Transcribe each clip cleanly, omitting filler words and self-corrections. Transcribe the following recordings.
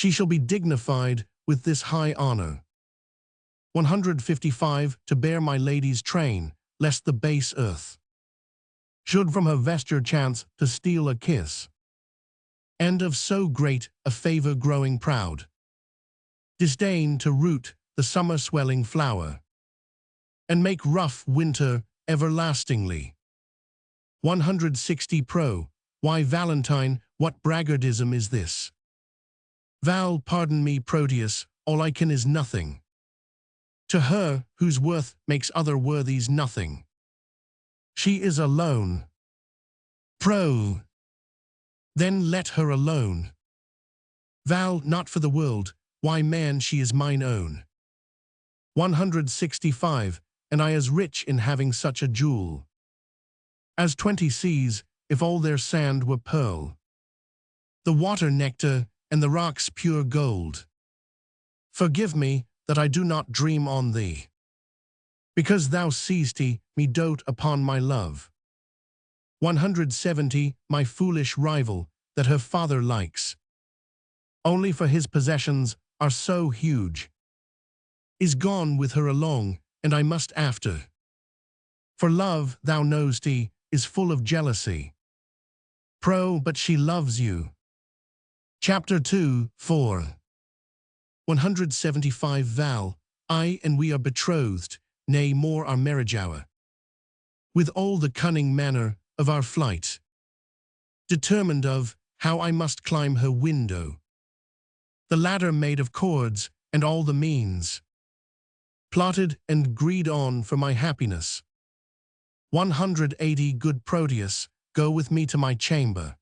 She shall be dignified with this high honor. 155. To bear my lady's train, lest the base earth should from her vesture chance to steal a kiss, and of so great a favor growing proud, disdain to root the summer-swelling flower, and make rough winter everlastingly. 160. Pro. Why, Valentine, what braggartism is this? Val, pardon me, Proteus, all I can is nothing to her whose worth makes other worthies nothing. She is alone. Pro. Then let her alone. Val, not for the world, why man, she is mine own. 165. And I as rich in having such a jewel as 20 seas, if all their sand were pearl, the water nectar, and the rocks pure gold. Forgive me that I do not dream on thee, because thou seest me dote upon my love. 170. My foolish rival, that her father likes, only for his possessions are so huge, is gone with her along, and I must after. For love, thou know'st, is full of jealousy. Pro. But she loves you. Chapter 2, 4. 175. Val, I and we are betrothed, nay more our marriage hour, with all the cunning manner of our flight, determined of how I must climb her window, the ladder made of cords, and all the means plotted and agreed on for my happiness. 180. Good Proteus, go with me to my chamber,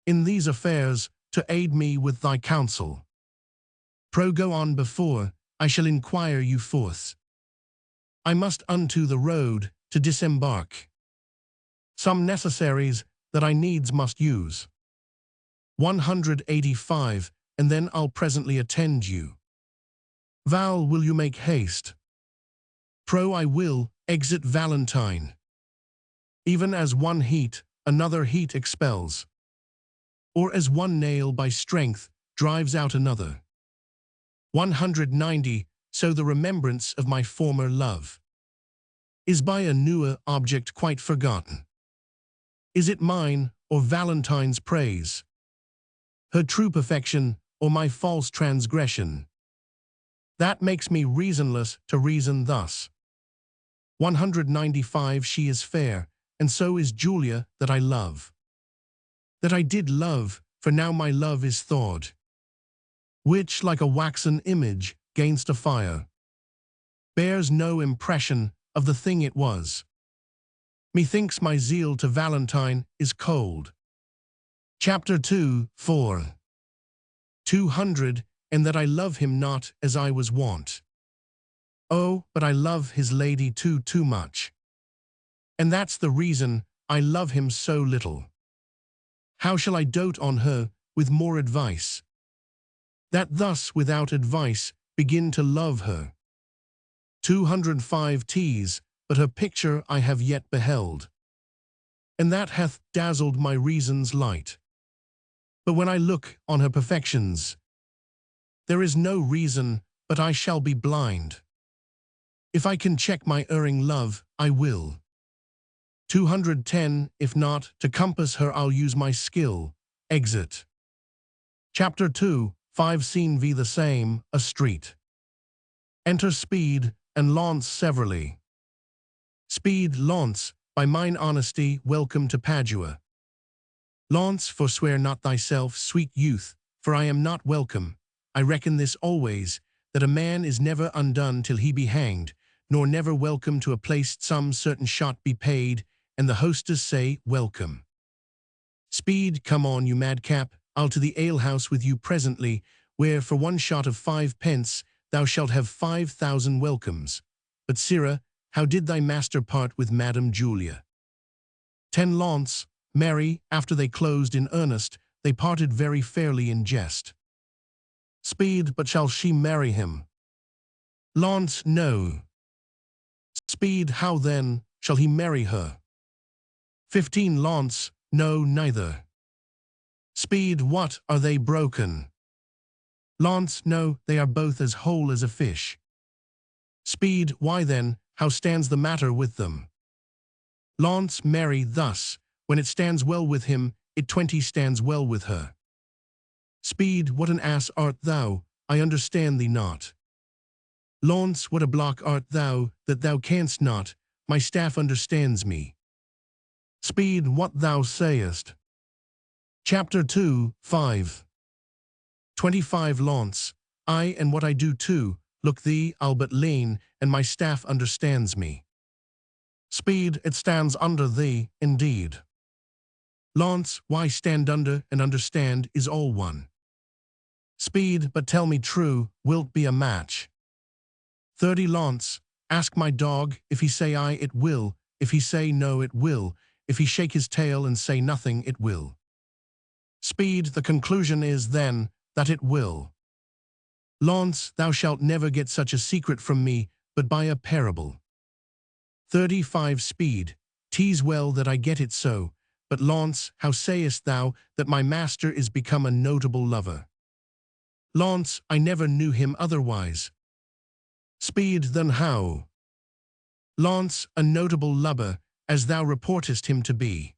in these affairs to aid me with thy counsel. Pro. Go on before, I shall inquire you forth. I must unto the road to disembark some necessaries that I needs must use. 185. And then I'll presently attend you. Val, will you make haste? Pro. I will. Exit Valentine. Even as one heat another heat expels, or as one nail by strength drives out another. 190. So the remembrance of my former love is by a newer object quite forgotten. Is it mine or Valentine's praise, her true perfection, or my false transgression, that makes me reasonless to reason thus? 195. She is fair, and so is Julia that I love, that I did love, for now my love is thawed, which, like a waxen image gainst a fire, bears no impression of the thing it was. Methinks my zeal to Valentine is cold. Chapter 2, 4. 200. And that I love him not as I was wont. Oh, but I love his lady too much. And that's the reason I love him so little. How shall I dote on her with more advice, that thus without advice begin to love her? 205. Tease, but her picture I have yet beheld, and that hath dazzled my reason's light. But when I look on her perfections, there is no reason but I shall be blind. If I can check my erring love, I will. 210. If not, to compass her I'll use my skill. Exit. Chapter 2, 5. Scene V. The same, a street. Enter Speed and Launce severally. Speed. Launce, by mine honesty, welcome to Padua. Launce. Forswear not thyself, sweet youth, for I am not welcome. I reckon this always, that a man is never undone till he be hanged, nor never welcome to a place some certain shot be paid, and the hostess say, welcome. Speed. Come on, you madcap, I'll to the alehouse with you presently, where for one shot of 5 pence thou shalt have 5,000 welcomes. But, sirrah, how did thy master part with Madam Julia? 10. Launce. Merry, after they closed in earnest, they parted very fairly in jest. Speed. But shall she marry him? Launce. No. Speed. How then shall he marry her? 15. Launce. No, neither. Speed. What, are they broken? Launce, no, they are both as whole as a fish. Speed, why then, how stands the matter with them? Launce, marry, thus, when it stands well with him, it 20 stands well with her. Speed, what an ass art thou, I understand thee not. Launce, what a block art thou, that thou canst not, my staff understands me. Speed, what thou sayest. Chapter 2, 5. 25 Launce, I and what I do too, look thee, I'll but lean, and my staff understands me. Speed, it stands under thee, indeed. Launce, why stand under and understand is all one. Speed, but tell me true, wilt be a match? 30 Launce, ask my dog, if he say aye it will, if he say no it will, if he shake his tail and say nothing it will. Speed, the conclusion is then, that it will. Launce, thou shalt never get such a secret from me, but by a parable. 35 Speed, 'tis well that I get it so, but Launce, how sayest thou that my master is become a notable lover? Launce, I never knew him otherwise. Speed, then how? Launce, a notable lover, as thou reportest him to be.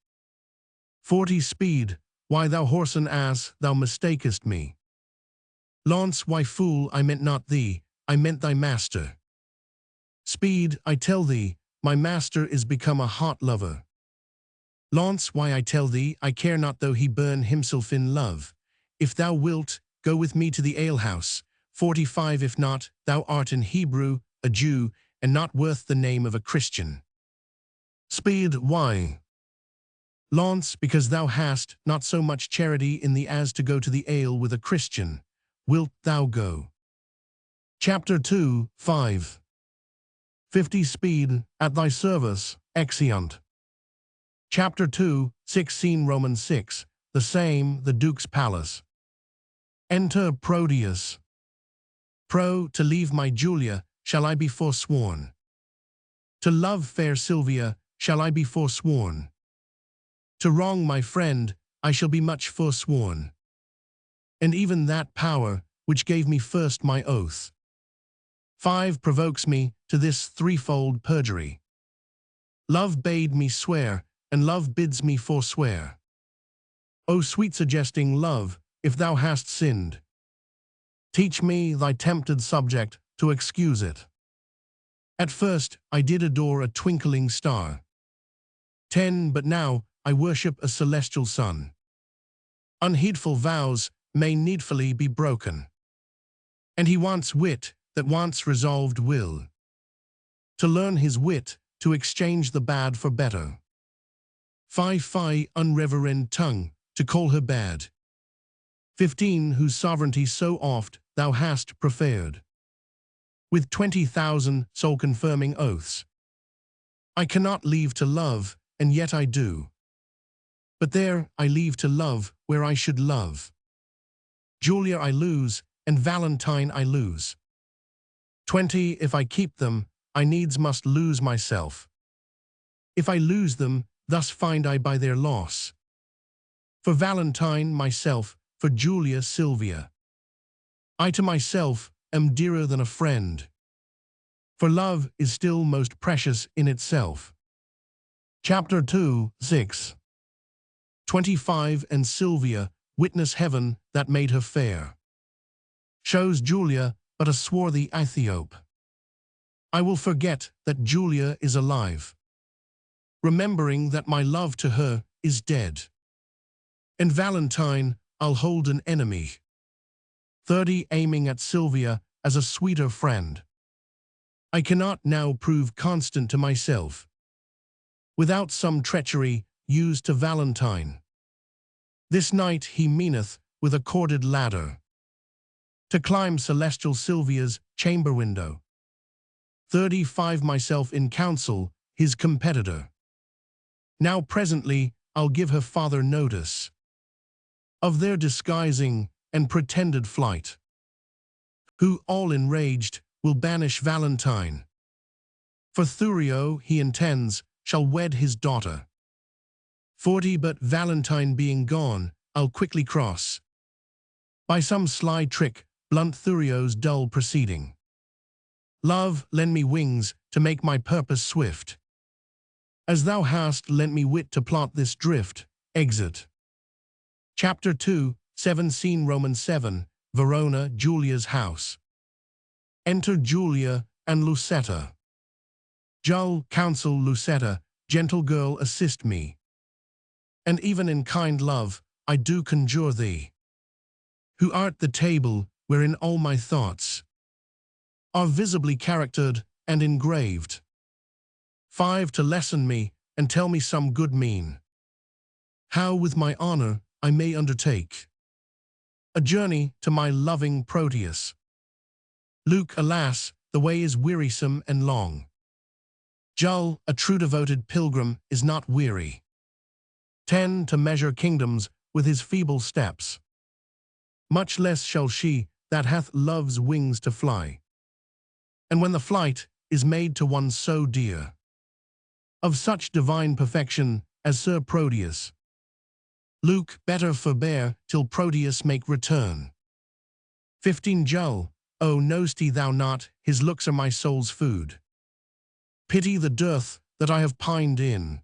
40 Speed, why thou whoreson ass, thou mistakest me. Launce, why fool, I meant not thee, I meant thy master. Speed, I tell thee, my master is become a hot lover. Launce, why I tell thee, I care not though he burn himself in love. If thou wilt, go with me to the alehouse. 45 If not, thou art an Hebrew, a Jew, and not worth the name of a Christian. Speed, why? Launce, because thou hast not so much charity in thee as to go to the ale with a Christian. Wilt thou go? Chapter 2, 5. 50 Speed, at thy service, exeunt. Chapter 2, 16 Romans 6, the same, the Duke's palace. Enter Proteus. Pro, to leave my Julia, shall I be forsworn? To love fair Sylvia, shall I be forsworn? To wrong my friend, I shall be much forsworn. And even that power, which gave me first my oath. 5 Provokes me to this threefold perjury. Love bade me swear, and love bids me forswear. O sweet suggesting love, if thou hast sinned, teach me, thy tempted subject, to excuse it. At first I did adore a twinkling star. 10 But now I worship a celestial sun. Unheedful vows may needfully be broken. And he wants wit that wants resolved will. To learn his wit, to exchange the bad for better. Fie, unreverend tongue, to call her bad. 15 Whose sovereignty so oft thou hast preferred. With 20,000 soul-confirming oaths. I cannot leave to love, and yet I do. But there I leave to love where I should love. Julia I lose, and Valentine I lose. 20 If I keep them, I needs must lose myself. If I lose them, thus find I by their loss. For Valentine myself, for Julia Sylvia. I to myself am dearer than a friend. For love is still most precious in itself. Chapter 2, 6. 25 And Sylvia, witness heaven that made her fair. Shows Julia but a swarthy Aethiop. I will forget that Julia is alive, remembering that my love to her is dead. And Valentine I'll hold an enemy. 30 Aiming at Sylvia as a sweeter friend. I cannot now prove constant to myself, without some treachery used to Valentine. This night he meaneth with a corded ladder to climb celestial Sylvia's chamber window. 35 Myself in counsel, his competitor. Now presently I'll give her father notice of their disguising and pretended flight, who, all enraged, will banish Valentine. For Thurio, he intends, shall wed his daughter. 40 But Valentine being gone, I'll quickly cross, by some sly trick, blunt Thurio's dull proceeding. Love, lend me wings to make my purpose swift. As thou hast lent me wit to plot this drift. Exit. Chapter 2, 7 Scene Roman 7, Verona, Julia's house. Enter Julia and Lucetta. Jul, counsel Lucetta, gentle girl, assist me. And even in kind love, I do conjure thee, who art the table wherein all my thoughts are visibly charactered and engraved. 5 To lesson me, and tell me some good mean, how with my honor I may undertake a journey to my loving Proteus. Luke, alas, the way is wearisome and long. Jul, a true devoted pilgrim, is not weary. 10 To measure kingdoms with his feeble steps. Much less shall she that hath love's wings to fly. And when the flight is made to one so dear, of such divine perfection as Sir Proteus. Luke, better forbear till Proteus make return. 15 Jul, oh, know'st thou not, his looks are my soul's food. Pity the dearth that I have pined in,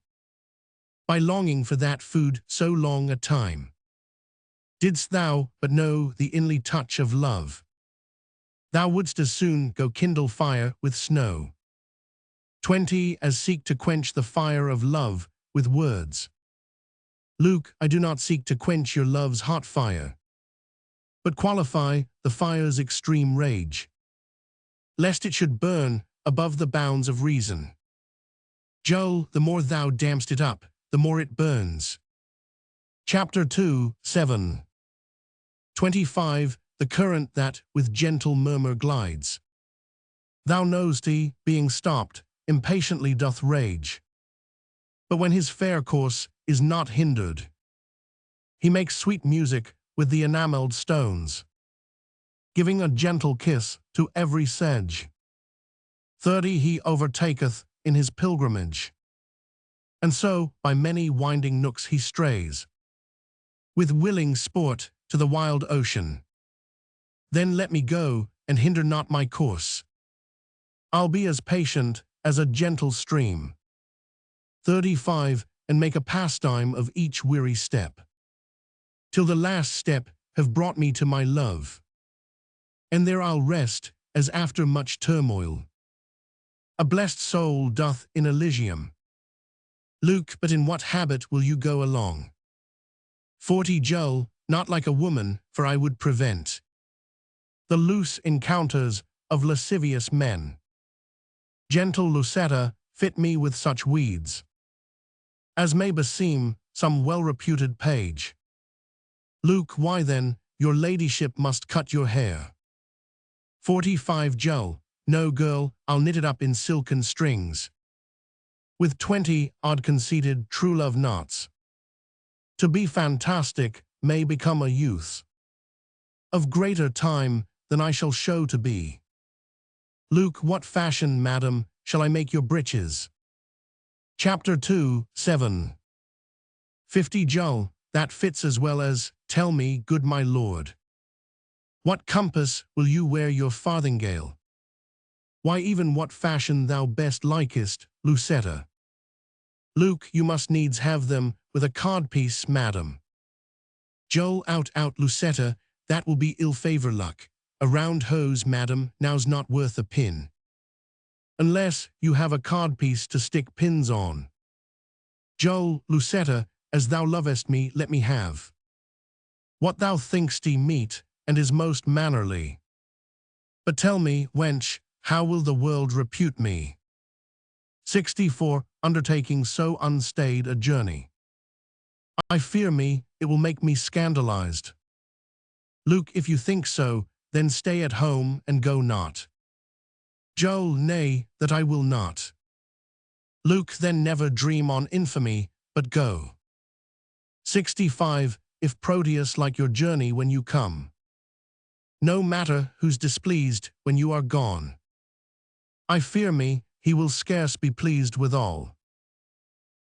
by longing for that food so long a time. Didst thou but know the inly touch of love, thou wouldst as soon go kindle fire with snow. 20 As seek to quench the fire of love with words. Luke, I do not seek to quench your love's hot fire, but qualify the fire's extreme rage, lest it should burn above the bounds of reason. Jul, the more thou dam'st it up, the more it burns. Chapter 2, 7. 25 The current that with gentle murmur glides. Thou know'st he, being stopped, impatiently doth rage. But when his fair course is not hindered, he makes sweet music with the enamelled stones, giving a gentle kiss to every sedge. 30 He overtaketh in his pilgrimage, and so by many winding nooks he strays, with willing sport to the wild ocean. Then let me go, and hinder not my course. I'll be as patient as a gentle stream. 35 And make a pastime of each weary step, till the last step have brought me to my love. And there I'll rest, as after much turmoil a blessed soul doth in Elysium. Luke, but in what habit will you go along? 40 Jul, not like a woman, for I would prevent the loose encounters of lascivious men. Gentle Lucetta, fit me with such weeds as may beseem some well-reputed page. Luke, why then, your ladyship must cut your hair. 45 Jul, no girl, I'll knit it up in silken strings, with 20 odd conceited true love knots. To be fantastic may become a youth of greater time than I shall show to be. Luke, what fashion, madam, shall I make your breeches? Chapter 2, 7. 50 Jul, that fits as well as, tell me, good my lord, what compass will you wear your farthingale? Why, even what fashion thou best likest, Lucetta. Luke, you must needs have them with a codpiece, madam. Jul, out, Lucetta, that will be ill-favor luck. A round hose, madam, now's not worth a pin, unless you have a codpiece to stick pins on. Jul, Lucetta, as thou lovest me, let me have what thou think'st meet, and is most mannerly. But tell me, wench, how will the world repute me? 64 Undertaking so unstayed a journey, I fear me, it will make me scandalized. Luke, if you think so, then stay at home and go not. Jul, nay, that I will not. Luke, then never dream on infamy, but go. 65 If Proteus like your journey when you come, no matter who's displeased when you are gone. I fear me, he will scarce be pleased withal.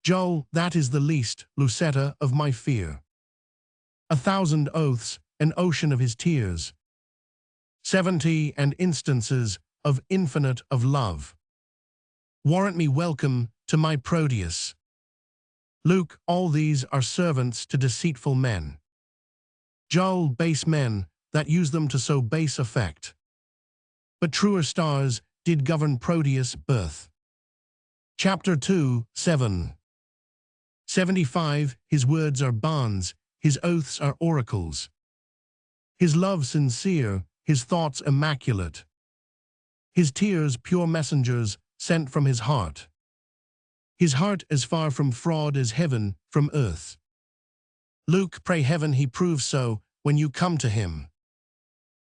Jul, that is the least, Lucetta, of my fear. 1,000 oaths, an ocean of his tears. 70 and instances of infinite of love. Warrant me welcome to my Proteus. Luke, all these are servants to deceitful men. Dull, base men, that use them to so base effect. But truer stars did govern Proteus' birth. Chapter 2, 7. 75, his words are bonds, his oaths are oracles. His love sincere, his thoughts immaculate. His tears pure messengers sent from his heart. His heart as far from fraud as heaven from earth. Luke, pray heaven he prove so when you come to him.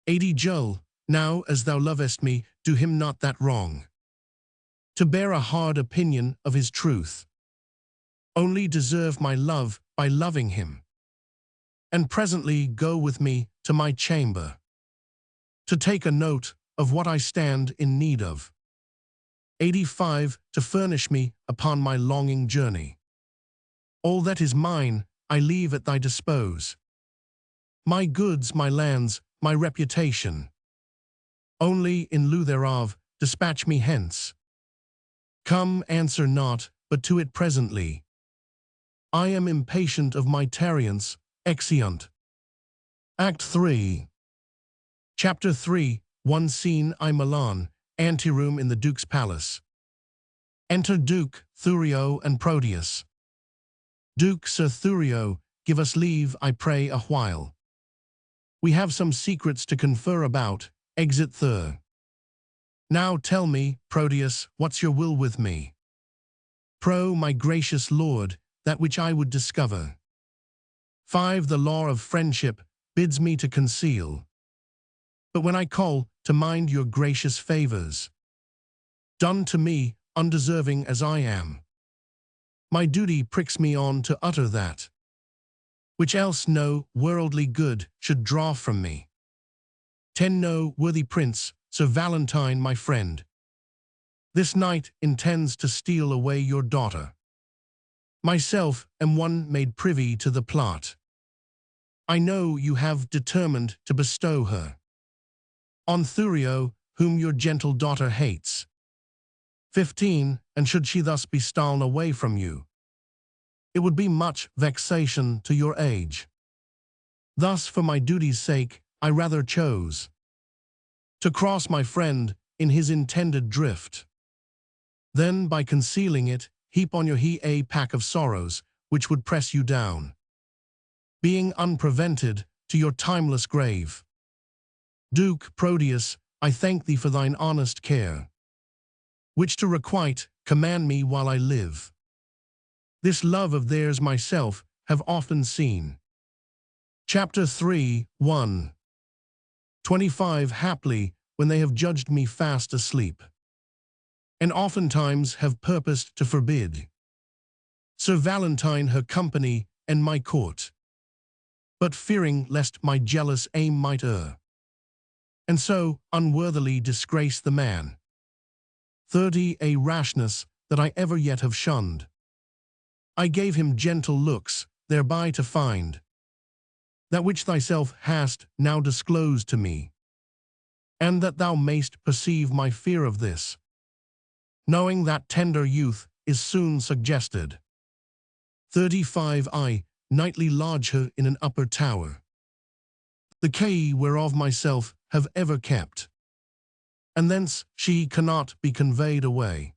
80 Joel, now as thou lovest me, do him not that wrong. To bear a hard opinion of his truth. Only deserve my love by loving him. And presently go with me to my chamber. To take a note of what I stand in need of. 85, to furnish me upon my longing journey. All that is mine, I leave at thy dispose. My goods, my lands, my reputation. Only in lieu thereof, dispatch me hence. Come, answer not, but to it presently. I am impatient of my tarriance, exeunt. Act 3. Chapter 3, 1 Scene I Milan, anteroom in the Duke's palace. Enter Duke, Thurio and Proteus. Duke, Sir Thurio, give us leave, I pray, a while. We have some secrets to confer about, exit Thur. Now tell me, Proteus, what's your will with me? Pro, my gracious lord, that which I would discover. 5 The law of friendship bids me to conceal. But when I call, to mind your gracious favors. Done to me, undeserving as I am. My duty pricks me on to utter that. Which else no worldly good should draw from me. 10 No, worthy prince, Sir Valentine my friend. This night intends to steal away your daughter. Myself am one made privy to the plot. I know you have determined to bestow her on Thurio, whom your gentle daughter hates. 15 And should she thus be stolen away from you, it would be much vexation to your age. Thus for my duty's sake, I rather chose to cross my friend in his intended drift. Then by concealing it, heap on your he a pack of sorrows, which would press you down, being unprevented, to your timeless grave. Duke Proteus, I thank thee for thine honest care, which to requite, command me while I live. This love of theirs myself have often seen. Chapter 3, 1. 25 Haply, when they have judged me fast asleep, and oftentimes have purposed to forbid Sir Valentine her company and my court, but fearing lest my jealous aim might err, and so unworthily disgrace the man. 30 A rashness that I ever yet have shunned. I gave him gentle looks, thereby to find that which thyself hast now disclosed to me, and that thou mayst perceive my fear of this, knowing that tender youth is soon suggested. 35 I nightly lodge her in an upper tower, the key whereof myself have ever kept, and thence she cannot be conveyed away.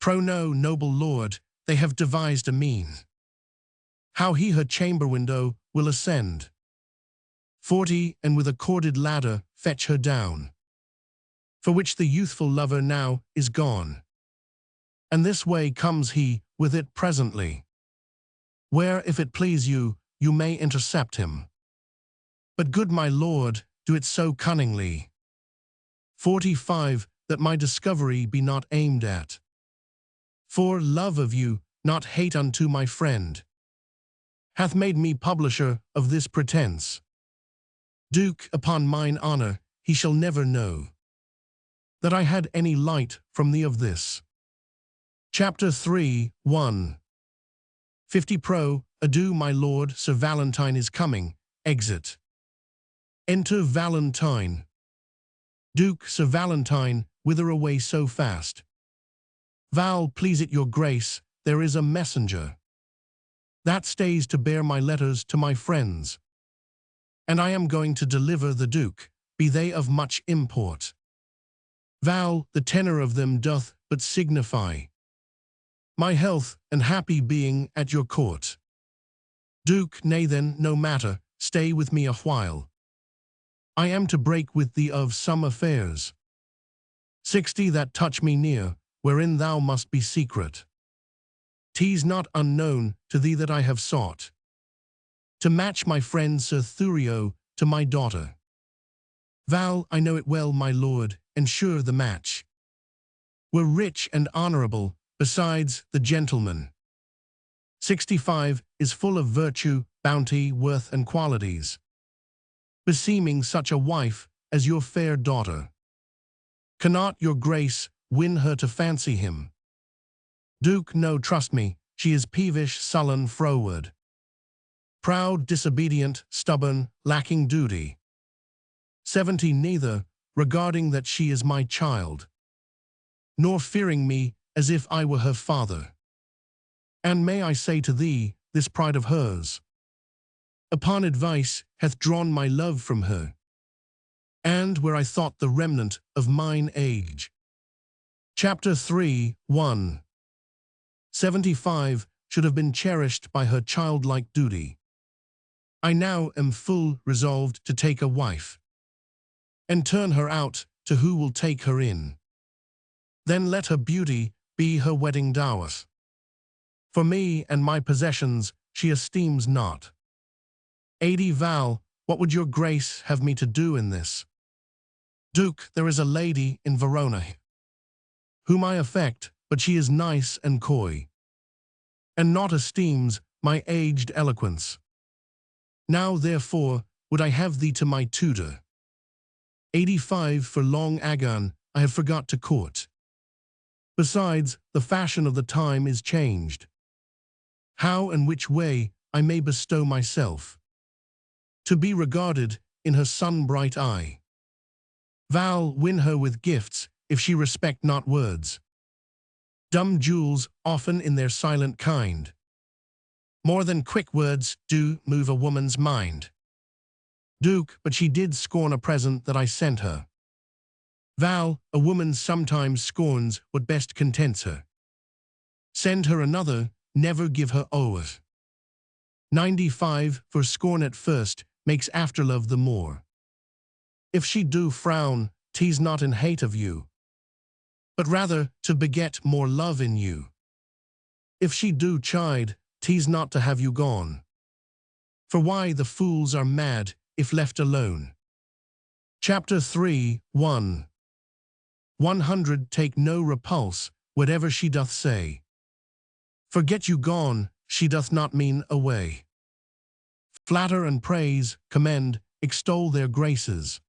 Pro no, noble lord, they have devised a mean, how he her chamber window will ascend. 40 And with a corded ladder fetch her down, for which the youthful lover now is gone. And this way comes he with it presently, where if it please you, you may intercept him. But good my lord, do it so cunningly. 45 That my discovery be not aimed at, for love of you, not hate unto my friend, hath made me publisher of this pretense. Duke, upon mine honor, he shall never know that I had any light from thee of this. Chapter 3, 1. 50 Pro, adieu my lord, Sir Valentine is coming, exit. Enter Valentine. Duke, Sir Valentine, whither away so fast? Val, please it your grace, there is a messenger that stays to bear my letters to my friends, and I am going to deliver the Duke, be they of much import. Val, the tenor of them doth but signify my health and happy being at your court. Duke, nay then, no matter, stay with me a while. I am to break with thee of some affairs 60 that touch me near, wherein thou must be secret. 'Tis not unknown to thee that I have sought to match my friend Sir Thurio to my daughter. Val, I know it well, my lord, and sure the match were rich and honourable, besides the gentleman 65 is full of virtue, bounty, worth, and qualities beseeming such a wife as your fair daughter. Cannot your grace win her to fancy him? Duke, no, trust me, she is peevish, sullen, froward, proud, disobedient, stubborn, lacking duty. 70 neither, regarding that she is my child, nor fearing me as if I were her father. And may I say to thee, this pride of hers, upon advice, hath drawn my love from her, and where I thought the remnant of mine age. Chapter 3, 1. 75 should have been cherished by her childlike duty. I now am full resolved to take a wife, and turn her out to who will take her in. Then let her beauty be her wedding dower. For me and my possessions she esteems not. 80 Val, what would your grace have me to do in this? Duke, there is a lady in Verona whom I affect, but she is nice and coy, and not esteems my aged eloquence. Now therefore would I have thee to my tutor. 85 For long agone I have forgot to court. Besides, the fashion of the time is changed. How and which way I may bestow myself to be regarded in her sun-bright eye. Val, win her with gifts, if she respect not words. Dumb jewels, often in their silent kind, more than quick words, do move a woman's mind. Duke, but she did scorn a present that I sent her. Val, a woman sometimes scorns what best contents her. Send her another, never give her o'er. 95 For scorn at first makes afterlove the more. If she do frown, 'tis not in hate of you, but rather to beget more love in you. If she do chide, 'tis not to have you gone. For why the fools are mad if left alone. Chapter 3, 1. 100 Take no repulse, whatever she doth say. Forget you gone, she doth not mean away. Flatter and praise, commend, extol their graces.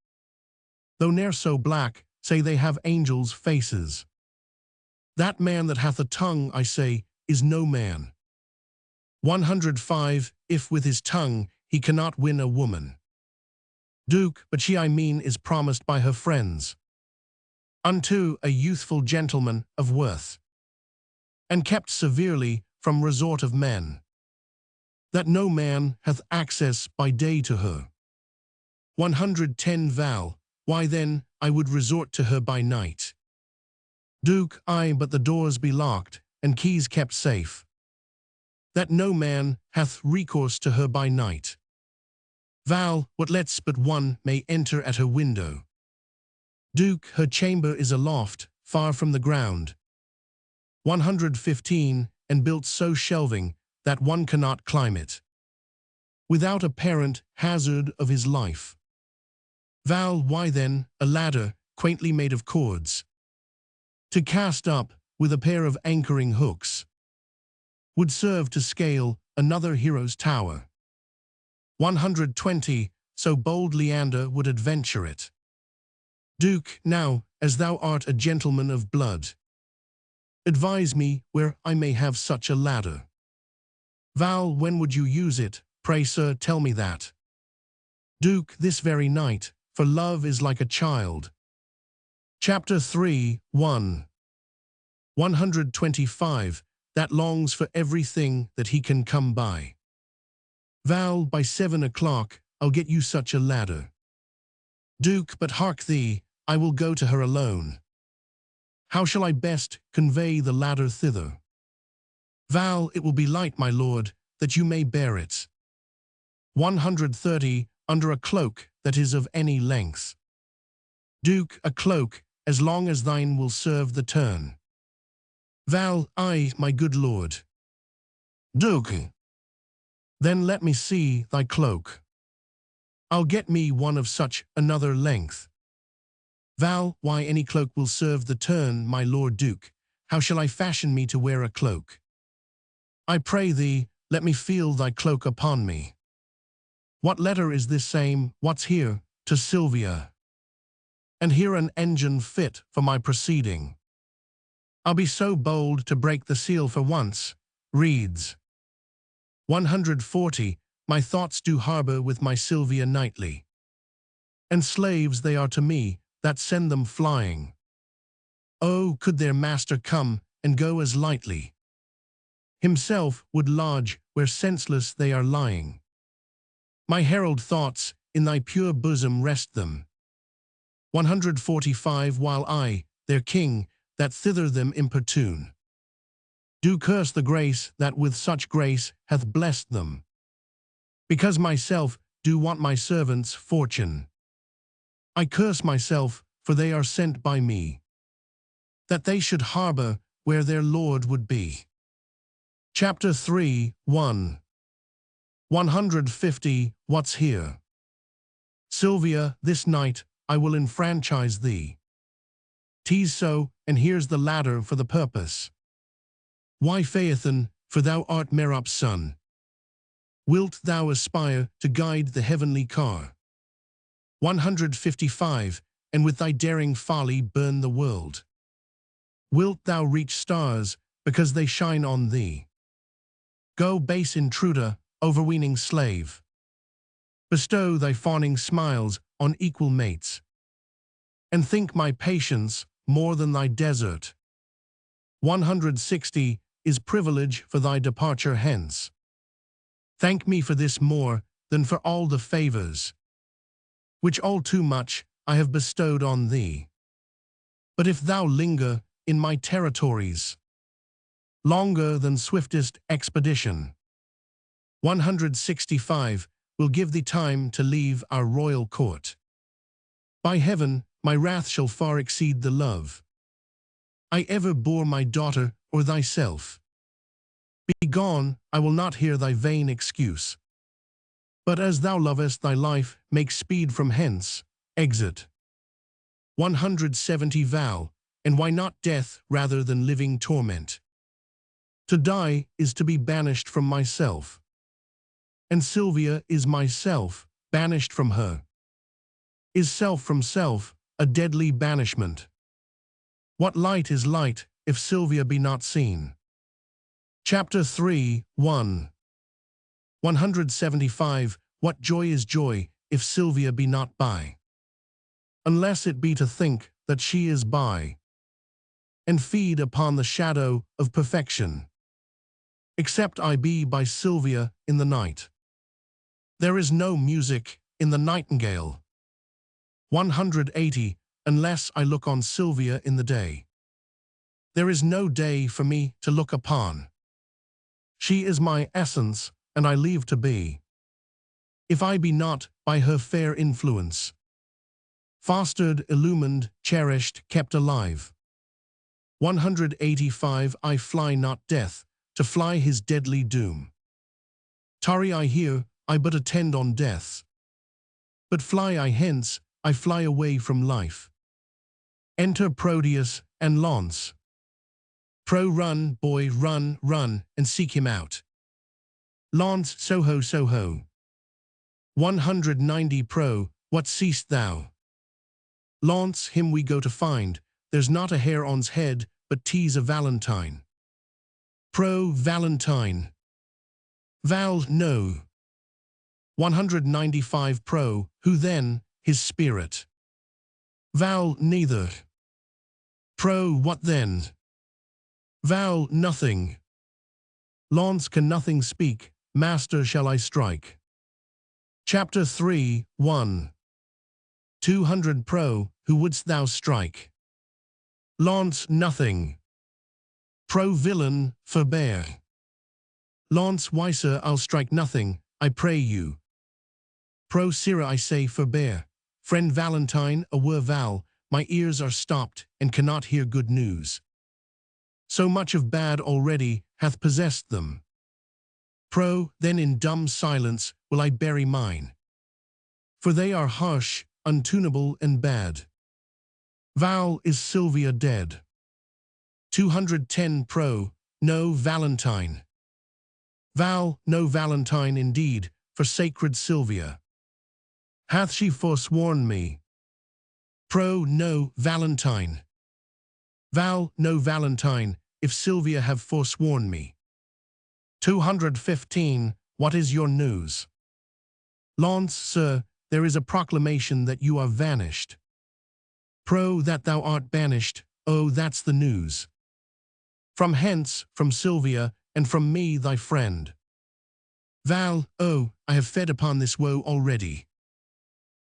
Though ne'er so black, say they have angels' faces. That man that hath a tongue, I say, is no man. 105 If with his tongue he cannot win a woman. Duke, but she I mean is promised by her friends unto a youthful gentleman of worth, and kept severely from resort of men, that no man hath access by day to her. 110 Val, why then I would resort to her by night. Duke, aye, but the doors be locked, and keys kept safe, that no man hath recourse to her by night. Val, what lets but one may enter at her window. Duke, her chamber is aloft, far from the ground. 115 And built so shelving that one cannot climb it, without apparent hazard of his life. Val, why then a ladder, quaintly made of cords, to cast up with a pair of anchoring hooks, would serve to scale another hero's tower. 120 So bold Leander would adventure it. Duke, now, as thou art a gentleman of blood, advise me where I may have such a ladder. Val, when would you use it? Pray, sir, tell me that. Duke, this very night, for love is like a child, Chapter 3, 125, that longs for everything that he can come by. Val, by 7 o'clock, I'll get you such a ladder. Duke, but hark thee, I will go to her alone. How shall I best convey the ladder thither? Val, it will be light, my lord, that you may bear it. 130, under a cloak that is of any length. Duke, a cloak, as long as thine will serve the turn. Val, aye, my good lord. Duke, then let me see thy cloak. I'll get me one of such another length. Val, why, any cloak will serve the turn, my lord Duke. How shall I fashion me to wear a cloak? I pray thee, let me feel thy cloak upon me. What letter is this same, what's here, to Sylvia? And here an engine fit for my proceeding. I'll be so bold to break the seal for once, reads. 140, my thoughts do harbour with my Sylvia nightly. And slaves they are to me, that send them flying. Oh, could their master come and go as lightly. Himself would lodge where senseless they are lying. My herald thoughts in thy pure bosom rest them. 145, while I, their king, that thither them importune, do curse the grace that with such grace hath blessed them. Because myself do want my servants' fortune. I curse myself, for they are sent by me, that they should harbour where their lord would be. Chapter 3, 150, what's here? Sylvia, this night I will enfranchise thee. 'Tis so, and here's the ladder for the purpose. Why, Phaethon, for thou art Merop's son. Wilt thou aspire to guide the heavenly car? 155, and with thy daring folly burn the world. Wilt thou reach stars, because they shine on thee? Go, base intruder, overweening slave. Bestow thy fawning smiles on equal mates, and think my patience more than thy desert. 160 is privilege for thy departure hence. Thank me for this more than for all the favours, which all too much I have bestowed on thee. But if thou linger in my territories, longer than swiftest expedition, 165 will give thee time to leave our royal court. By heaven, my wrath shall far exceed the love I ever bore my daughter or thyself. Begone, I will not hear thy vain excuse. But as thou lovest thy life, make speed from hence, exit. 170 Val, and why not death rather than living torment? To die is to be banished from myself. And Sylvia is myself, banished from her. Is self from self, a deadly banishment? What light is light, if Sylvia be not seen? Chapter 3, 175, what joy is joy, if Sylvia be not by? Unless it be to think that she is by, and feed upon the shadow of perfection. Except I be by Sylvia in the night, there is no music in the nightingale. 180, unless I look on Sylvia in the day, there is no day for me to look upon. She is my essence, and I leave to be, if I be not by her fair influence, fostered, illumined, cherished, kept alive. 185, I fly not death, to fly his deadly doom. Tarry I here, I but attend on death. But fly I hence, I fly away from life. Enter Proteus and Launce. Pro, run, boy, run, run, and seek him out. Launce, so-ho, so-ho. 190 Pro, what seest thou? Launce, him we go to find, there's not a hair on's head, but 'tis a Valentine. Pro, Valentine. Val, no. 195 Pro, who then, his spirit? Val, neither. Pro, what then? Val, nothing. Launce, can nothing speak, master shall I strike. Chapter 3, 1. 200 Pro, who wouldst thou strike? Launce, nothing. Pro, villain, forbear. Launce, why sir, I'll strike nothing, I pray you. Pro, sirrah, I say forbear. Friend Valentine, aware Val, my ears are stopped and cannot hear good news. So much of bad already hath possessed them. Pro, then in dumb silence will I bury mine. For they are harsh, untunable, and bad. Val, is Sylvia dead? 210 Pro, no Valentine. Val, no Valentine indeed, for sacred Sylvia. Hath she forsworn me? Pro, no Valentine. Val, no Valentine, if Sylvia have forsworn me. 215, what is your news? Launce, sir, there is a proclamation that you are vanished. Pro, that thou art banished, oh, that's the news. From hence, from Sylvia, and from me thy friend. Val, oh, I have fed upon this woe already.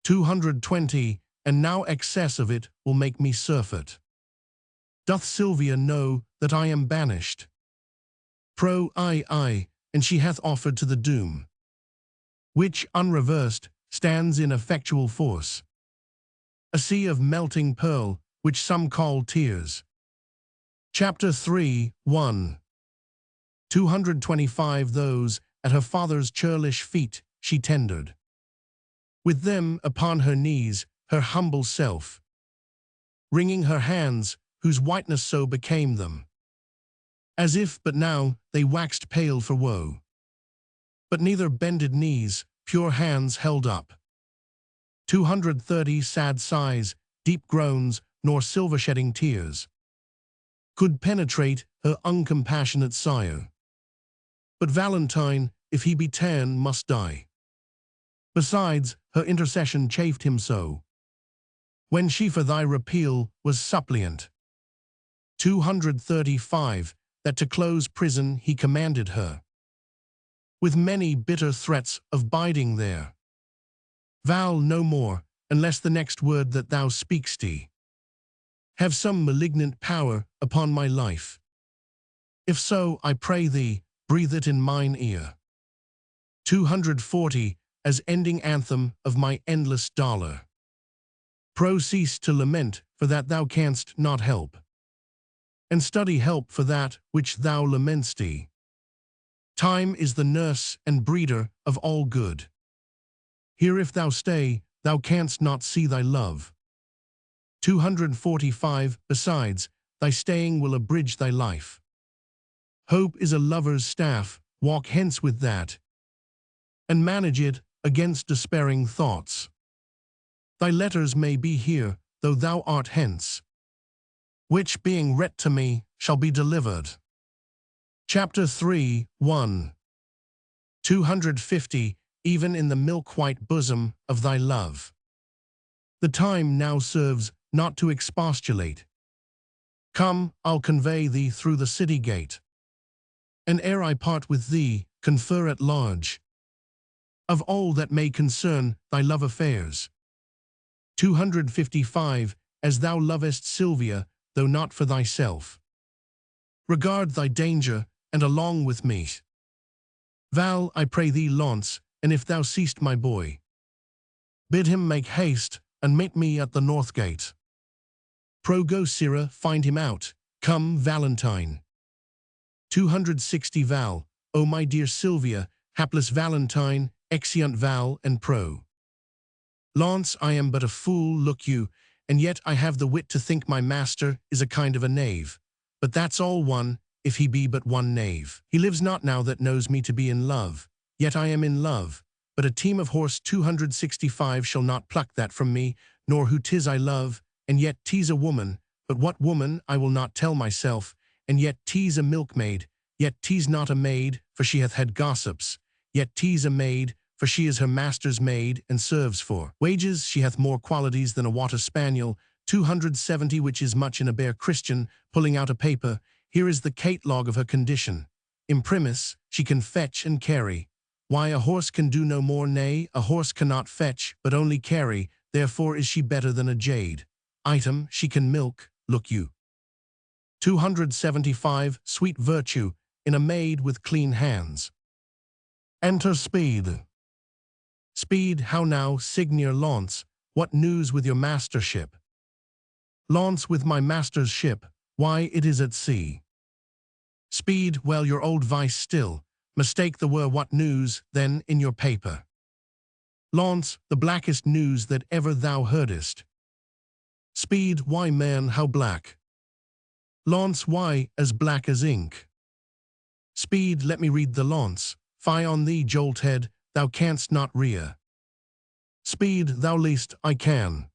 220, and now excess of it will make me surfeit. Doth Sylvia know that I am banished? Pro, aye, and she hath offered to the doom, which, unreversed, stands in effectual force. A sea of melting pearl, which some call tears. Chapter 3, 1. 225 those, at her father's churlish feet, she tendered. With them, upon her knees, her humble self, wringing her hands, whose whiteness so became them. As if but now they waxed pale for woe. But neither bended knees, pure hands held up. 230 sad sighs, deep groans, nor silver-shedding tears could penetrate her uncompassionate sire. But Valentine, if he be ta'en, must die. Besides, her intercession chafed him so, when she for thy repeal was suppliant. 235, that to close prison he commanded her, with many bitter threats of biding there. Val, no more, unless the next word that thou speak'st have some malignant power upon my life. If so, I pray thee, breathe it in mine ear. 240, as ending anthem of my endless dolor. Pro, cease to lament for that thou canst not help, and study help for that which thou lament'st. Time is the nurse and breeder of all good. Here if thou stay, thou canst not see thy love. 245, besides, thy staying will abridge thy life. Hope is a lover's staff, walk hence with that, and manage it against despairing thoughts. Thy letters may be here, though thou art hence, which being read to me, shall be delivered. Chapter 3, 1. 250, even in the milk-white bosom of thy love. The time now serves not to expostulate. Come, I'll convey thee through the city gate, and ere I part with thee, confer at large of all that may concern thy love affairs. 255, as thou lovest Sylvia, though not for thyself, regard thy danger, and along with me. Val, I pray thee, Launce, and if thou seest my boy, bid him make haste, and meet me at the north gate. Pro, go, sirrah, find him out. Come, Valentine. 260 Val, O my dear Sylvia, hapless Valentine, exeunt Val and Pro. Launce, I am but a fool, look you, and yet I have the wit to think my master is a kind of a knave. But that's all one, if he be but one knave. He lives not now that knows me to be in love, yet I am in love. But a team of horse 265 shall not pluck that from me, nor who 'tis I love, and yet 'tis a woman, but what woman I will not tell myself, and yet 'tis a milkmaid, yet 'tis not a maid, for she hath had gossips, yet 'tis a maid, for she is her master's maid, and serves for wages. She hath more qualities than a water spaniel, 270, which is much in a bare Christian, pulling out a paper. Here is the catalogue of her condition. Imprimis, she can fetch and carry. Why, a horse can do no more, nay, a horse cannot fetch, but only carry, therefore is she better than a jade. Item, she can milk, look you. 275, sweet virtue, in a maid with clean hands. Enter Speed. Speed, how now, Signor Launce, what news with your mastership? Launce, with my master's ship, why it is at sea. Speed, well, your old vice still, mistake the were what news, then, in your paper. Launce, the blackest news that ever thou heardest. Speed, why man, how black? Launce, why, as black as ink. Speed, let me read the Launce, fie on thee, jolthead, thou canst not rear. Speed, thou least, I can.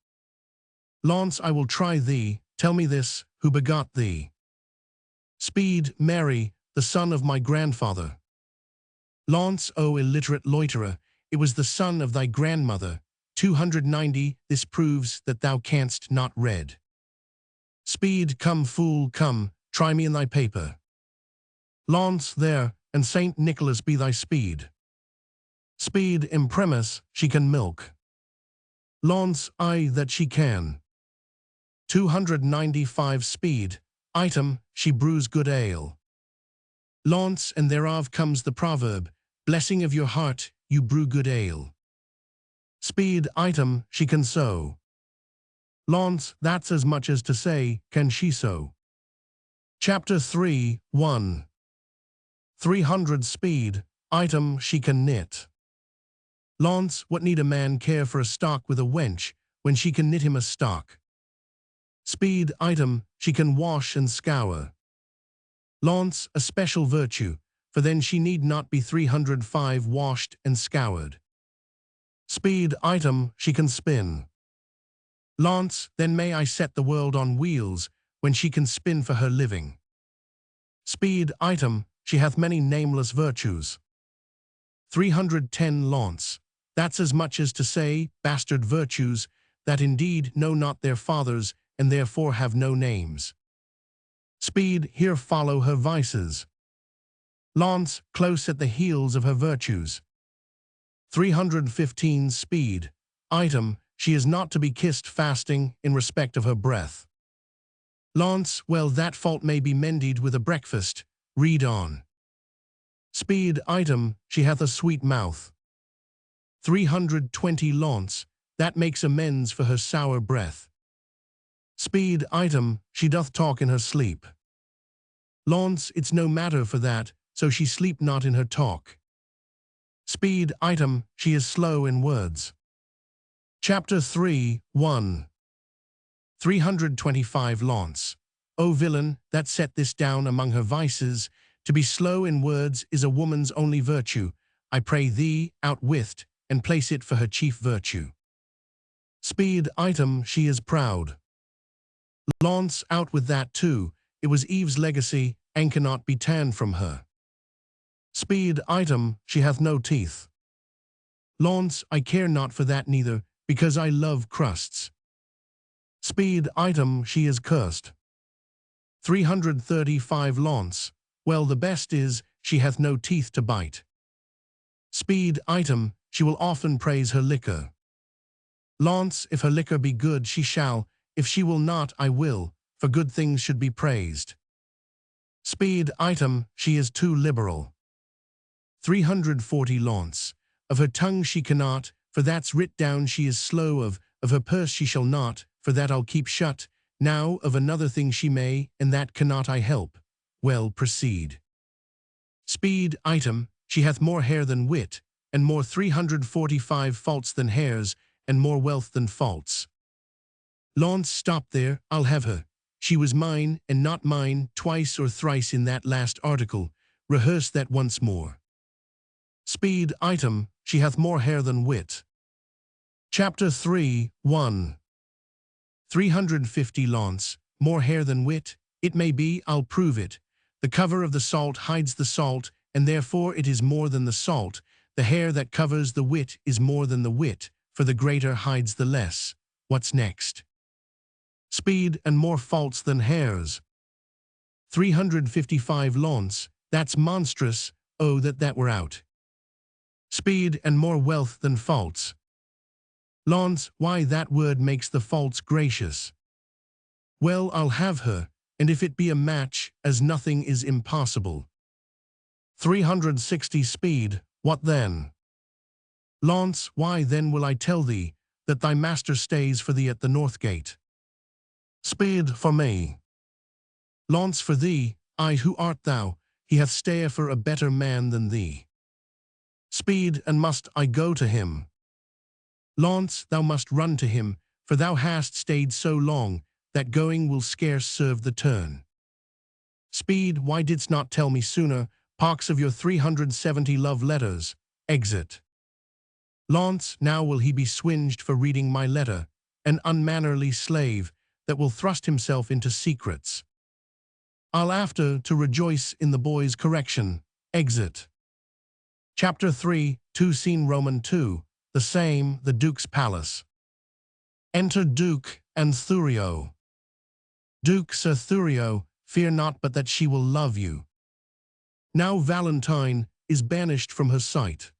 Launce, I will try thee, tell me this, who begot thee? Speed, Mary, the son of my grandfather. Launce, O illiterate loiterer, it was the son of thy grandmother. 290, this proves that thou canst not read. Speed, come fool, come, try me in thy paper. Launce, there, and Saint Nicholas be thy speed. Speed, imprimis, she can milk. Launce, aye, that she can. 295, Speed, item, she brews good ale. Launce, and thereof comes the proverb, blessing of your heart, you brew good ale. Speed, item, she can sew. Launce, that's as much as to say, can she sew? Chapter 3, 1. 300, Speed, item, she can knit. Launce, what need a man care for a stock with a wench, when she can knit him a stock? Speed, item, she can wash and scour. Launce, a special virtue, for then she need not be 305 washed and scoured. Speed, item, she can spin. Launce, then may I set the world on wheels, when she can spin for her living. Speed, item, she hath many nameless virtues. 310, Launce, that's as much as to say, bastard virtues, that indeed know not their fathers, and therefore have no names. Speed, here follow her vices. Launce, close at the heels of her virtues. 315, Speed, item, she is not to be kissed fasting in respect of her breath. Launce, well, that fault may be mended with a breakfast, read on. Speed, item, she hath a sweet mouth. 320, Launce, that makes amends for her sour breath. Speed, item, she doth talk in her sleep. Launce, it's no matter for that, so she sleep not in her talk. Speed, item, she is slow in words. Chapter 3, 1. 325, Launce, O villain, that set this down among her vices, to be slow in words is a woman's only virtue. I pray thee, outwit, and place it for her chief virtue. Speed, item, she is proud. Launce, out with that too, it was Eve's legacy, and cannot be tanned from her. Speed, item, she hath no teeth. Launce, I care not for that neither, because I love crusts. Speed, item, she is cursed. 335, Launce, well, the best is, she hath no teeth to bite. Speed, item, she will often praise her liquor. Launce, if her liquor be good, she shall, if she will not, I will, for good things should be praised. Speed, item, she is too liberal. 340, Launce, of her tongue she cannot, for that's writ down she is slow of her purse she shall not, for that I'll keep shut, now of another thing she may, and that cannot I help. Well, proceed. Speed, item, she hath more hair than wit, and more 345 faults than hairs, and more wealth than faults. Launce, stop there, I'll have her. She was mine, and not mine, twice or thrice in that last article. Rehearse that once more. Speed, item, she hath more hair than wit. Chapter 3, 1. 350, Launce, more hair than wit, it may be, I'll prove it. The cover of the salt hides the salt, and therefore it is more than the salt. The hair that covers the wit is more than the wit, for the greater hides the less. What's next? Speed and more faults than hares. 355 Launce, that's monstrous, oh that were out. Speed and more wealth than faults. Launce, why that word makes the faults gracious. Well, I'll have her, and if it be a match, as nothing is impossible. 360 Speed, what then? Launce, why then will I tell thee, that thy master stays for thee at the north gate. Speed for me. Launce for thee, I who art thou, he hath stayed for a better man than thee. Speed, and must I go to him? Launce, thou must run to him, for thou hast stayed so long, that going will scarce serve the turn. Speed, why didst not tell me sooner, pox of your 370 love letters, exit. Launce, now will he be swinged for reading my letter, an unmannerly slave, that will thrust himself into secrets. I'll after to rejoice in the boy's correction, exit. Chapter 3, 2 Scene Roman 2, the same, the Duke's palace. Enter Duke and Thurio. Duke, Sir Thurio, fear not but that she will love you. Now Valentine is banished from her sight.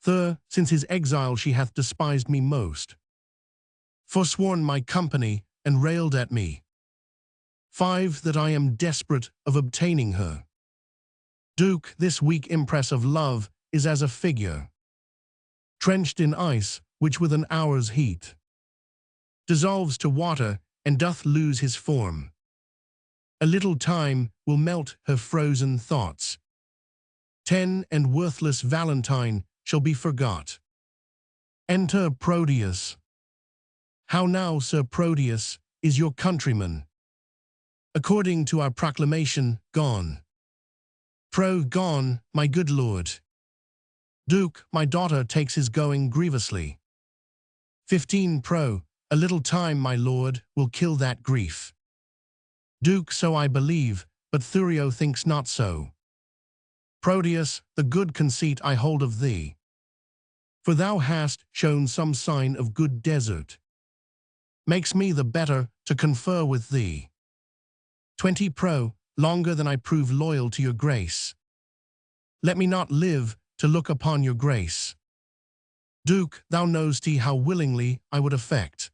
Since his exile she hath despised me most, forsworn my company, and railed at me. 5 That I am desperate of obtaining her. Duke, this weak impress of love is as a figure trenched in ice, which with an hour's heat dissolves to water, and doth lose his form. A little time will melt her frozen thoughts. 10 And worthless Valentine shall be forgot. Enter Proteus. How now, Sir Proteus, is your countryman? According to our proclamation, gone. Gone, my good lord. Duke, my daughter takes his going grievously. 15 A little time, my lord, will kill that grief. Duke, so I believe, but Thurio thinks not so. Proteus, the good conceit I hold of thee. For thou hast shown some sign of good desert. Makes me the better to confer with thee. 20 Longer than I prove loyal to your grace. Let me not live to look upon your grace. Duke, thou know'st how willingly I would effect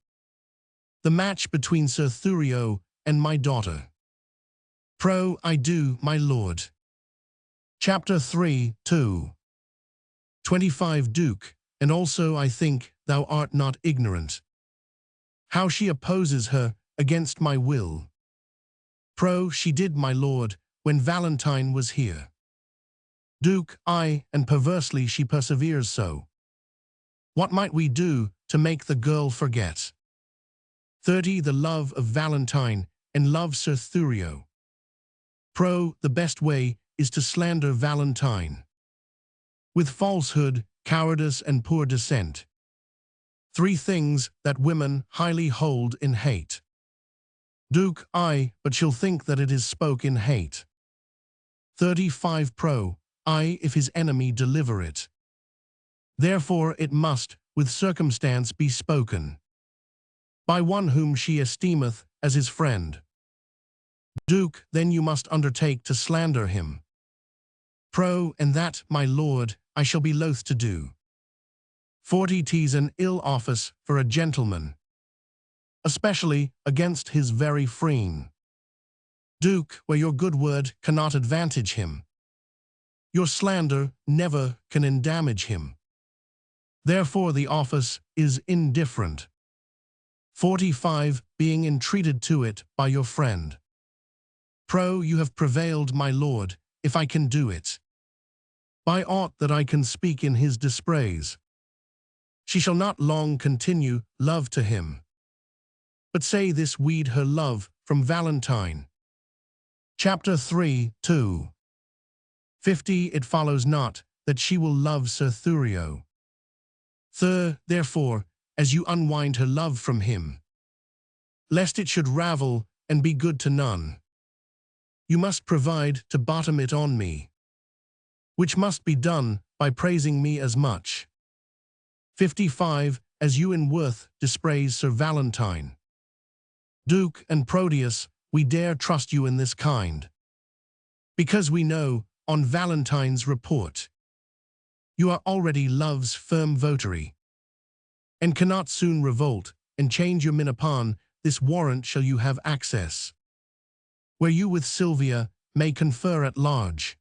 the match between Sir Thurio and my daughter. I do, my lord. Chapter 3, 2. 25 Duke, and also I think thou art not ignorant how she opposes her against my will. She did, my lord, when Valentine was here. Duke, and perversely she perseveres so. What might we do to make the girl forget? 30 The love of Valentine, and love Sir Thurio. The best way is to slander Valentine with falsehood, cowardice, and poor descent. 3 things that women highly hold in hate. Duke, but she'll think that it is spoke in hate. 35 if his enemy deliver it. Therefore it must, with circumstance, be spoken by one whom she esteemeth as his friend. Duke, then you must undertake to slander him. And that, my lord, I shall be loath to do. 40 'Tis an ill office for a gentleman, especially against his very friend. Duke, where your good word cannot advantage him, your slander never can endamage him. Therefore the office is indifferent. 45 Being entreated to it by your friend. You have prevailed, my lord, if I can do it. By aught that I can speak in his dispraise. She shall not long continue love to him, but say this weed her love from Valentine. Chapter 3, 2. 50 It follows not that she will love Sir Thurio. Therefore, as you unwind her love from him, lest it should ravel and be good to none, you must provide to bottom it on me, which must be done by praising me as much. 55 As you in worth dispraise Sir Valentine. Duke and Proteus, we dare trust you in this kind. Because we know, on Valentine's report, you are already love's firm votary, and cannot soon revolt, and change your min upon this warrant shall you have access, where you with Sylvia may confer at large.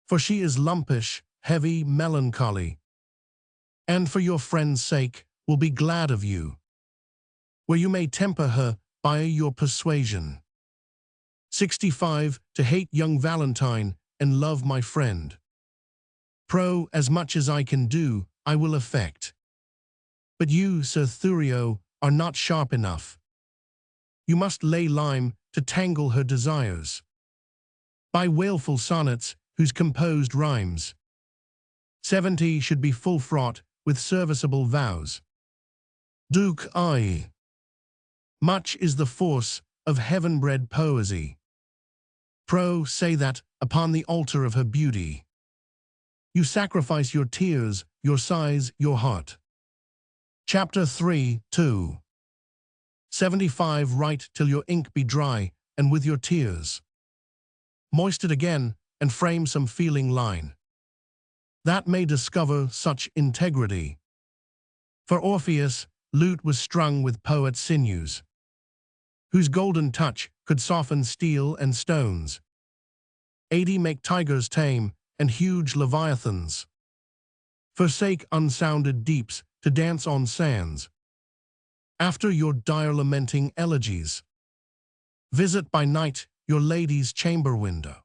For she is lumpish, heavy, melancholy, and for your friend's sake will be glad of you, where you may temper her by your persuasion. 65. To hate young Valentine and love my friend. Pro, as much as I can do, I will effect. But you, Sir Thurio, are not sharp enough. You must lay lime to tangle her desires, by wailful sonnets whose composed rhymes 70 should be full fraught with serviceable vows. Duke I. Much is the force of heaven-bred poesy. Pro, say that, upon the altar of her beauty, you sacrifice your tears, your sighs, your heart. Chapter 3, 2. 75. Write till your ink be dry, and with your tears moist it again, and frame some feeling line that may discover such integrity. For Orpheus, lute was strung with poet sinews, whose golden touch could soften steel and stones. 80. Make tigers tame, and huge leviathans forsake unsounded deeps to dance on sands. After your dire lamenting elegies, visit by night your lady's chamber window,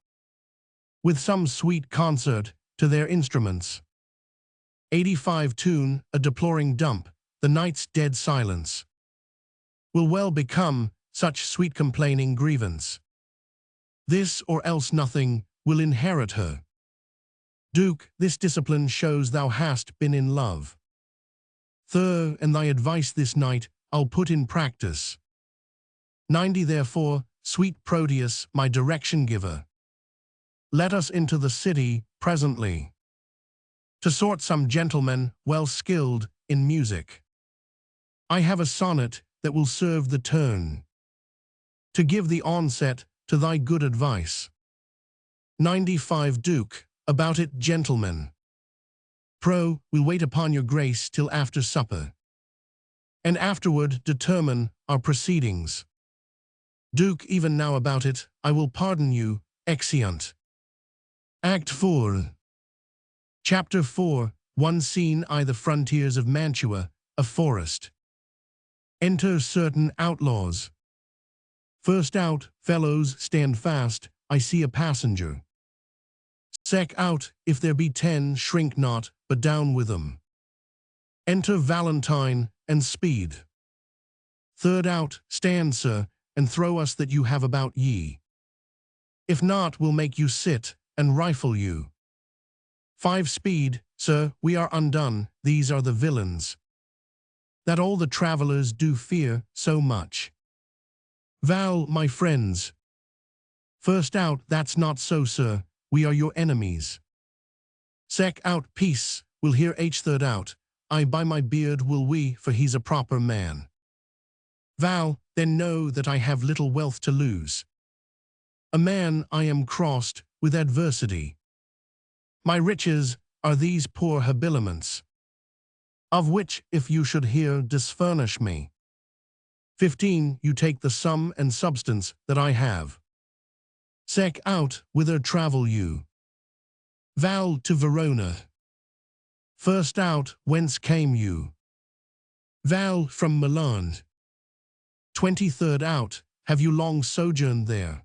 with some sweet concert to their instruments. 85. Tune a deploring dump, the night's dead silence will well become such sweet complaining grievance. This or else nothing will inherit her. Duke, this discipline shows thou hast been in love. Thur, and thy advice this night I'll put in practice. 90. Therefore, sweet Proteus, my direction giver, let us into the city presently, to sort some gentlemen well skilled in music. I have a sonnet that will serve the turn, to give the onset to thy good advice. 95. Duke, about it, gentlemen. Pro, we'll wait upon your grace till after supper, and afterward determine our proceedings. Duke, even now about it, I will pardon you, exeunt. Act 4. Chapter 4. One scene I. The frontiers of Mantua, a forest. Enter certain outlaws. First out, fellows, stand fast, I see a passenger. Sec out, if there be 10, shrink not, but down with them. Enter Valentine, and speed. Third out, stand, sir, and throw us that you have about ye. If not, we'll make you sit, and rifle you. 5. Speed, sir, we are undone, these are the villains that all the travellers do fear so much. Val, my friends. First out, that's not so, sir, we are your enemies. Sec out, peace, we'll hear H. Third out, I by my beard will we, for he's a proper man. Val, then know that I have little wealth to lose. A man I am crossed with adversity. My riches are these poor habiliments, of which if you should here disfurnish me. 15. You take the sum and substance that I have. Sec out, whither travel you? Val, to Verona. First out, whence came you? Val, from Milan. 23rd out, have you long sojourned there?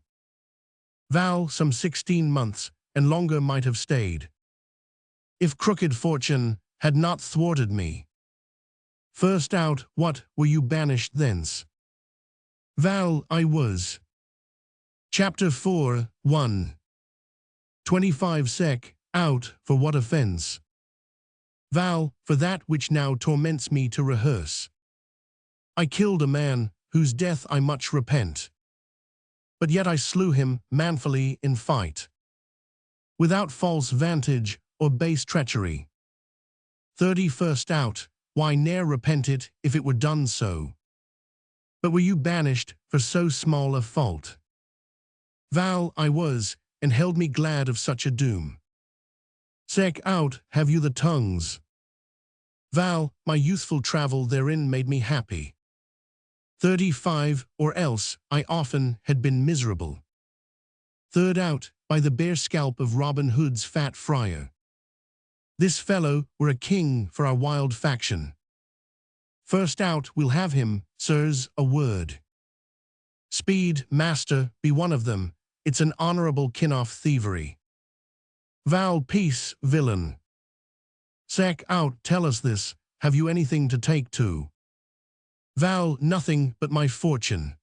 Val, some 16 months, and longer might have stayed, if crooked fortune had not thwarted me. First out, what, were you banished thence? Val, I was. Chapter 4, 1. 25 sec, out, for what offence? Val, for that which now torments me to rehearse. I killed a man, whose death I much repent, but yet I slew him manfully in fight, without false vantage or base treachery. 31st out, why ne'er repent it if it were done so? But were you banished for so small a fault? Val, I was, and held me glad of such a doom. Sec out, have you the tongues? Val, my youthful travel therein made me happy. 35, or else, I often had been miserable. Third out, by the bare scalp of Robin Hood's fat friar. This fellow were a king for our wild faction. First out, we'll have him, sirs, a word. Speed, master, be one of them, it's an honourable kin-off thievery. Val, peace, villain. Sec out, tell us this, have you anything to take to? Val, nothing but my fortune.